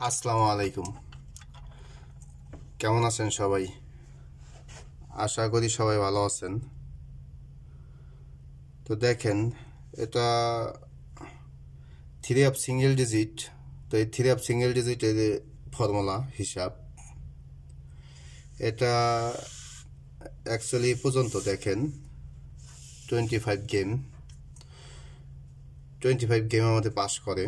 আসসালামু আলাইকুম। কেমন আছেন সবাই? আশা করি সবাই ভালো আছেন। তো দেখেন, এটা থ্রি অফ সিঙ্গেল ডিজিট। তো এই থ্রি অফ সিঙ্গেল ডিজিটের ফর্মুলা হিসাব, এটা অ্যাকচুয়ালি পর্যন্ত দেখেন 25 গেম 25 গেম আমাদের পাস করে।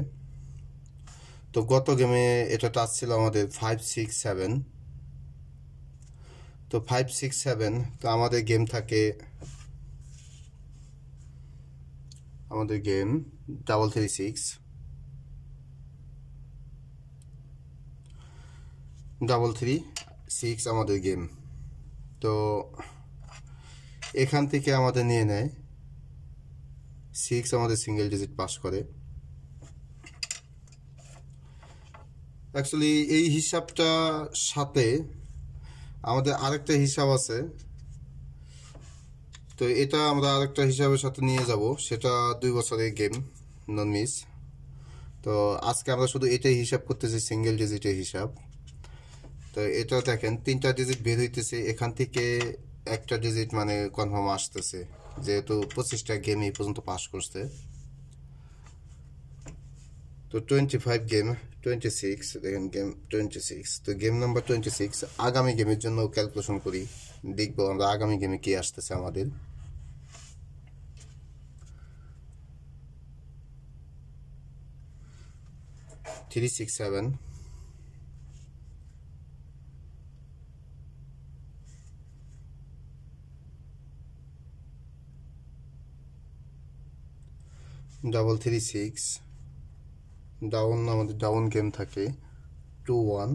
তো গত গেমে এটা টাচ ছিল আমাদের 5, 6, 7। তো 5, 6, 7, তো আমাদের গেম থাকে, আমাদের গেম 336 336 আমাদের গেম। তো এখান থেকে আমাদের নিয়ে নেয় 6, আমাদের সিঙ্গেল ডিজিট পাস করে। অ্যাকচুয়ালি এই হিসাবটা সাথে আমাদের আরেকটা হিসাব আছে, তো এটা আমরা আরেকটা হিসাবের সাথে নিয়ে যাব, সেটা 2 বছরের গেম, নন মিস। তো আজকে আমরা শুধু এটাই হিসাব করতেছি, সিঙ্গেল ডিজিটের হিসাব। তো এটা দেখেন 3টা ডিজিট বের হইতেছে, এখান থেকে একটা ডিজিট মানে কনফার্ম আসতেছে, যেহেতু 25টা গেম এই পর্যন্ত পাস করছে। তো 25 গেম 26, দেখেন গেম 26। তো গেম নাম্বার 26 আগামী গেমের জন্য ক্যালকুলেশন করি, দেখবো আমরা আগামী গেমে কি আসতেছে আমাদের। Three six seven double 36 down, আমাদের ডাউন গেম থাকে 2-1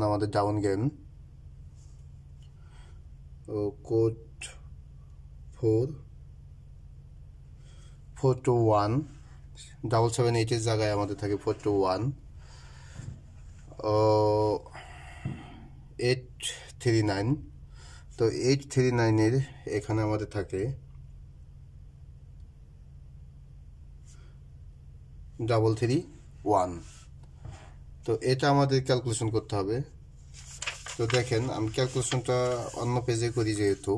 আমাদের ডাউন গেম। ও কোড 4-4-2-1, 778-এর জায়গায় আমাদের থাকে 4-2-1। ও 839, তো 839-এর এখানে আমাদের থাকে 331। তো এটা আমাদের ক্যালকুলেশন করতে হবে। তো দেখেন আমি ক্যালকুলেশনটা অন্য পেজে করি, যেহেতু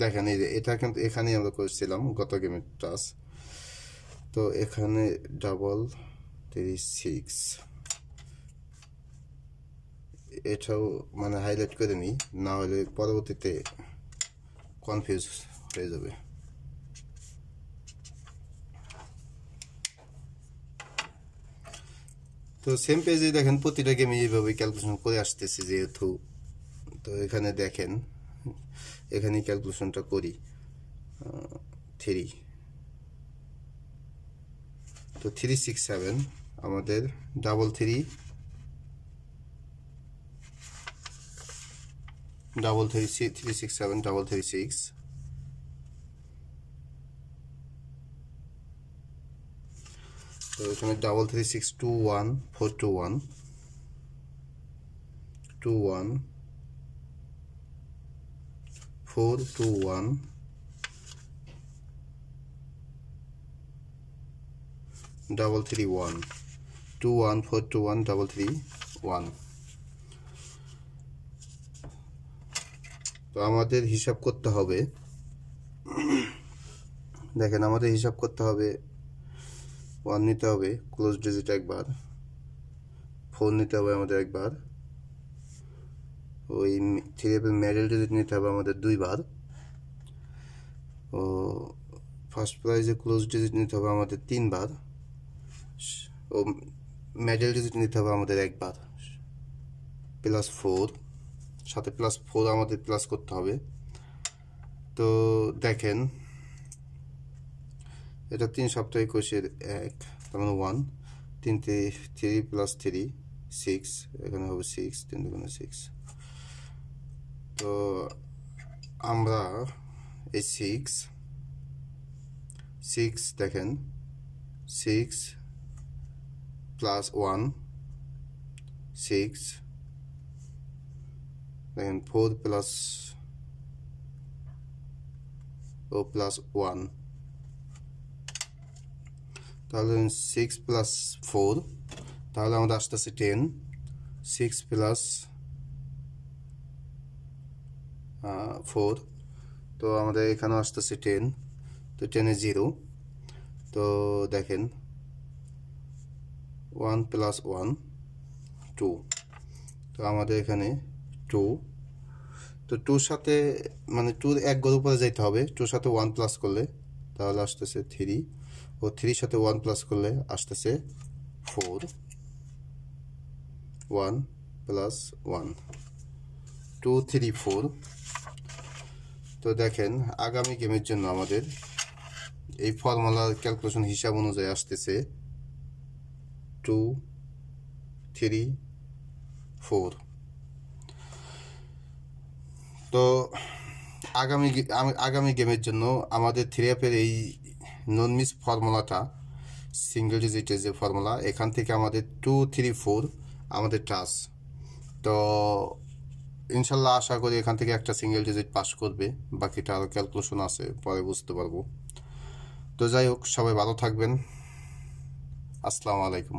দেখেন এই যে এটা কিন্তু এখানেই আমরা করেছিলাম গত গেমের টাস। তো এখানে 36, এটাও মানে হাইলাইট করে নিই, না হলে পরবর্তীতে কনফিউজ হয়ে যাবে। তো সেম পেজে দেখেন প্রতিটা গেমে এইভাবে ক্যালকুলেশন করে আসতেছে যেহেতু। তো এখানে দেখেন, এখানে ক্যালকুলেশনটা করি 3। তো 367 আমাদের 367 তো এখানে 33621 421 331 21421 331। তো আমাদের হিসাব করতে হবে, দেখেন আমাদের হিসাব করতে হবে, 1 নিতে হবে ক্লোজ ডিজিট একবার, 4 নিতে হবে আমাদের একবার, ওই 3 মিডল ডিজিট নিতে হবে আমাদের 2 বার, ও ফার্স্ট প্রাইজে ক্লোজ ডিজিট নিতে হবে আমাদের 3 বার, ও মিডল ডিজিট নিতে হবে আমাদের একবার, +4, সাথে +4 আমাদের প্লাস করতে হবে। তো দেখেন এটা 3 সপ্তাহে 21-এর 1, তার মানে 1, 3 + 3 6, এখানে হবে 6, 3 × 6। তো আমরা এই 6 দেখেন 6 + 1 6, দেখেন 4 + 1, তাহলে 6 প্লাস 4, তাহলে আমাদের আসতেছে 10। 6 প্লাস 4, তো আমাদের এখানেও আসতেছে 10, তো 10 0। তো দেখেন 1 প্লাস 1 2, তো আমাদের এখানে 2, তো 2 সাথে মানে 2 এক গড় উপরে যাইতে হবে। 2 সাথে 1 প্লাস করলে তাহলে আসতেছে 3, ও 3 সাথে 1 প্লাস করলে আসতেছে 4। 1 প্লাস 1 2 3 4। তো দেখেন আগামী গেমের জন্য আমাদের এই ফর্মুলা ক্যালকুলেশন হিসাব অনুযায়ী আসতেছে 2 3 4। তো আগামী গেমের জন্য আমাদের 3F-এর এই নন মিস ফর্মুলাটা, সিঙ্গেল ডিজিটের যে ফর্মুলা, এখান থেকে আমাদের 2 3 4 আমাদের টাচ। তো ইনশাল্লাহ আশা করি এখান থেকে একটা সিঙ্গেল ডিজিট পাস করবে, বাকিটা আরও ক্যালকুলেশন আছে, পরে বুঝতে পারবো। তো যাই হোক, সবাই ভালো থাকবেন। আসসালামু আলাইকুম।